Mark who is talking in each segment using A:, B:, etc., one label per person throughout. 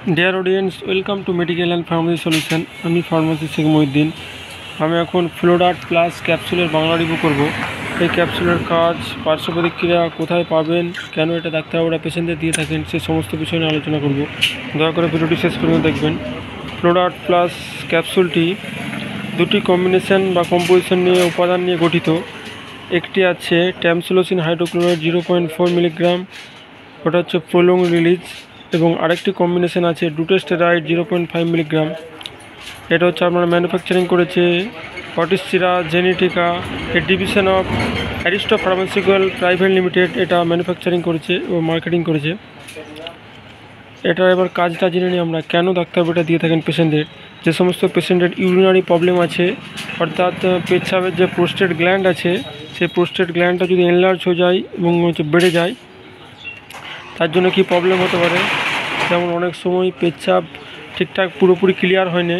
A: Dear audience, welcome to medical and pharmacy solution. আমি pharmacist Sheikh Mohiuddin. আমি এখন ফ্লোরাট প্লাস ক্যাপসুলের বাংলা রিভিউ করব। এই ক্যাপসুলের কাজ, পার্শ্ব প্রতিক্রিয়া, কোথায় পাবেন, কেন এটা ডাক্তারবাবুরা পেশেন্টদের দিয়ে থাকেন, সে সমস্ত বিষয় নিয়ে আলোচনা করব। দয়া করে ভিডিওটি শেষ পর্যন্ত দেখবেন। ফ্লোরাট প্লাস ক্যাপসুলটি দুটি কম্বিনেশন বা কম্পোজিশন নিয়ে উপাদান নিয়ে গঠিত। একটি আছে ট্যামসুলোসিন হাইড্রোক্লোরাইড 0.4 মিলিগ্রাম, ওটা হচ্ছে প্রোলং রিলিজ, এবং আরেকটি কম্বিনেশন আছে ডুটোস্টেরয়েড 0.5 মিলিগ্রাম। এটা হচ্ছে আপনারা ম্যানুফ্যাকচারিং করেছে অটিস্টিরা জেনেটিকা, a division of Aristo pharmaceutical private limited এটা ম্যানুফ্যাকচারিং করেছে ও মার্কেটিং করেছে। এটা এবার কাজটা জেনে নিই আমরা, কেন ডাক্তারবাবুরা দিয়ে থাকেন পেশেন্টদের। যে সমস্ত পেশেন্টের ইউরিনারি প্রবলেম আছে, অর্থাৎ পেচ্ছাপের যে প্রোস্টেট গ্ল্যান্ড আছে, সেই প্রোস্টেট গ্ল্যান্ডটা যদি এনলার্জ হয়ে যায় এবং বেড়ে যায়, তার জন্য কি প্রবলেম হতে পারে। যেমন অনেক সময় পেচ্ছাপ ঠিকঠাক পুরোপুরি ক্লিয়ার হয় না,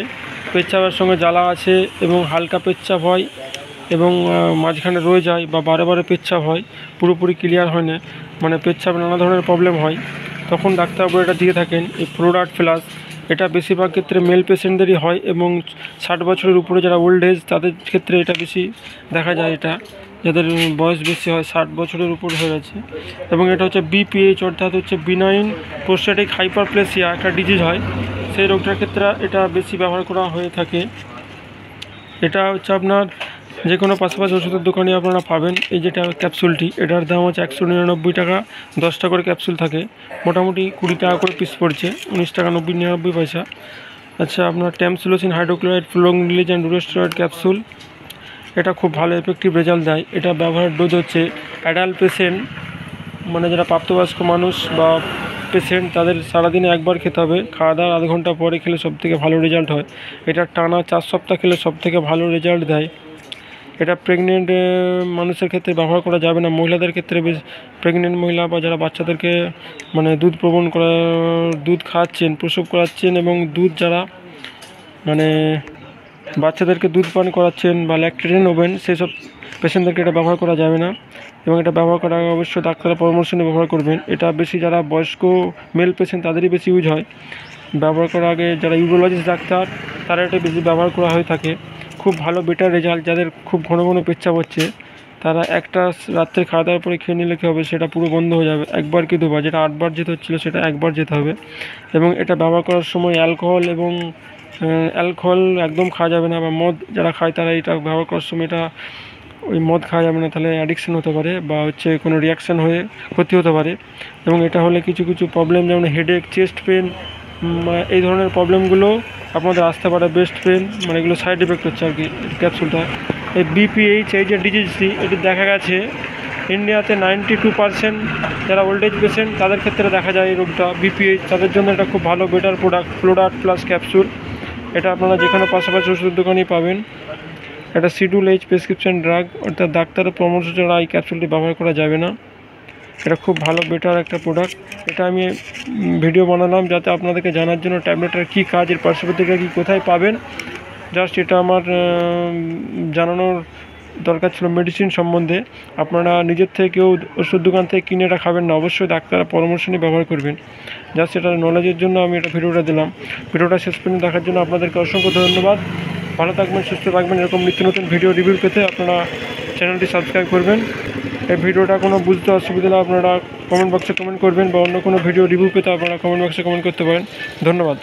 A: পেচ্ছাপের সঙ্গে জ্বালা আছে এবং হালকা পেচ্ছাপ হয় এবং মাঝখানে রয়ে যায়, বা বারে বারে পেচ্ছাপ হয়, পুরোপুরি ক্লিয়ার হয় না, মানে পেচ্ছাপ নানা ধরনের প্রবলেম হয়, তখন ডাক্তারবাবু এটা দিয়ে থাকেন এই ফ্লোরাট প্লাস। এটা বেশিরভাগ ক্ষেত্রে মেল পেশেন্টদেরই হয় এবং 60 বছরের উপরে যারা ওল্ড এজ তাদের ক্ষেত্রে এটা বেশি দেখা যায়। এটা যাদের বয়স বেশি হয়, 60 বছরের উপর হয়ে গেছে। এবং এটা হচ্ছে বিপিএইচ, অর্থাৎ হচ্ছে বিনাইন প্রোস্টেটিক হাইপারপ্লেসিয়া, একটা ডিজিজ হয়, সেই রোগটার ক্ষেত্রে এটা বেশি ব্যবহার করা হয়ে থাকে। এটা হচ্ছে আপনার যে কোনো পাশাপাশি ওষুধের দোকানে আপনারা পাবেন। এই যেটা ক্যাপসুলটি, এটার দাম হচ্ছে 199 টাকা, 10টা করে ক্যাপসুল থাকে, মোটামুটি 20 টাকা করে পিস পড়ছে, 19 টাকা 99 পয়সা। আচ্ছা, আপনার tamsulosin hydrochloride prolong release and dutasteride capsule, এটা খুব ভালো এফেক্টিভ রেজাল্ট দেয়। এটা ব্যবহারের ডোজ হচ্ছে অ্যাডাল্ট পেশেন্ট, মানে যারা প্রাপ্তবয়স্ক মানুষ বা পেশেন্ট, তাদের সারাদিনে একবার খেতে হবে, খাওয়া দাওয়ার আধ ঘন্টা পরে খেলে সবথেকে ভালো রেজাল্ট হয়। এটা টানা 4 সপ্তাহ খেলে সবথেকে ভালো রেজাল্ট দেয়। এটা প্রেগনেন্ট মানুষের ক্ষেত্রে ব্যবহার করা যাবে না, মহিলাদের ক্ষেত্রে বেশ, প্রেগনেন্ট মহিলা বা যারা বাচ্চাদেরকে মানে দুধ প্রবণ করা, দুধ খাওয়াচ্ছেন, প্রসব করাচ্ছেন, এবং দুধ যারা মানে বাচ্চাদেরকে দুধ পান করাচ্ছেন বা ল্যাকটেশন হবেন, সেই সব পেশেন্টদেরকে এটা ব্যবহার করা যাবে না। এবং এটা ব্যবহার করার আগে অবশ্যই ডাক্তারের পরামর্শ নিয়ে ব্যবহার করবেন। এটা বেশি যারা বয়স্ক মেল পেশেন্ট তাদেরই বেশি ইউজ হয়। ব্যবহার করার আগে যারা ইউরোলজিস্ট ডাক্তার, তারা এটা বেশি ব্যবহার করা হয়ে থাকে। খুব ভালো বেটার রেজাল্ট। যাদের খুব ঘন ঘন পেচ্ছাপ হচ্ছে, তারা একটা রাত্রে খাওয়া দাওয়ার পরে খেয়ে নিলে কী হবে, সেটা পুরো বন্ধ হয়ে যাবে। একবার কি দুবার, যেটা 8 বার যেতে হচ্ছিলো সেটা একবার যেতে হবে। এবং এটা ব্যবহার করার সময় অ্যালকোহল একদম খাওয়া যাবে না, বা মদ যারা খায় তারা এটা ব্যবহার করার সময় এটা ওই মদ খাওয়া যাবে না, তাহলে অ্যাডিকশন হতে পারে বা হচ্ছে কোনো রিয়াকশান হয়ে ক্ষতি হতে পারে। এবং এটা হলে কিছু কিছু প্রবলেম, যেমন হেডেক, চেস্ট পেন, এই ধরনের প্রবলেমগুলো আপনাদের আসতে পারে। বেস্ট পেন, মানে এগুলো সাইড এফেক্ট হচ্ছে আর কি ক্যাপসুলটা। এই বিপিএইচ, এই যে ডিজিজটি, এটি দেখা গেছে ইন্ডিয়াতে 92% যারা ওল্ড এজ পেশেন্ট তাদের ক্ষেত্রে দেখা যায় এই রোগটা বিপিএইচ। তাদের জন্য এটা খুব ভালো বেটার প্রোডাক্ট ফ্লোরাট প্লাস ক্যাপসুল। এটা আপনারা যে কোনো পাশাপাশি ওষুধের দোকানেই পাবেন। এটা শিডিউল এইচ প্রেসক্রিপশন ড্রাগ, অর্থাৎ ডাক্তারের পরামর্শ ছাড়া এই ক্যাপসুলটি ব্যবহার করা যাবে না। এটা খুব ভালো বেটার একটা প্রোডাক্ট। এটা আমি ভিডিও বানালাম যাতে আপনাদেরকে জানার জন্য ট্যাবলেটের কী কাজ, এর পার্শ্ব প্রতিক্রিয়া কী, কোথায় পাবেন, জাস্ট এটা আমার জানানোর দরকার ছিল মেডিসিন সম্বন্ধে। আপনারা নিজের থেকে কেউ ওষুধ দোকান থেকে কিনে এটা খাবেন না, অবশ্যই ডাক্তারের পরামর্শ নিয়ে ব্যবহার করবেন। জাস্ট এটা নলেজের জন্য আমি এটা ভিডিওটা দিলাম। ভিডিওটা শেষ পর্যন্ত দেখার জন্য আপনাদেরকে অসংখ্য ধন্যবাদ। ভালো থাকবেন, সুস্থ থাকবেন। এরকম নিত্য নতুন ভিডিও রিভিউ পেতে আপনারা চ্যানেলটি সাবস্ক্রাইব করবেন। এই ভিডিওটা কোনো বুঝতে অসুবিধা হলে আপনারা কমেন্ট বক্সে কমেন্ট করবেন, বা অন্য কোনো ভিডিও রিভিউ পেতে আপনারা কমেন্ট বক্সে কমেন্ট করতে পারেন। ধন্যবাদ।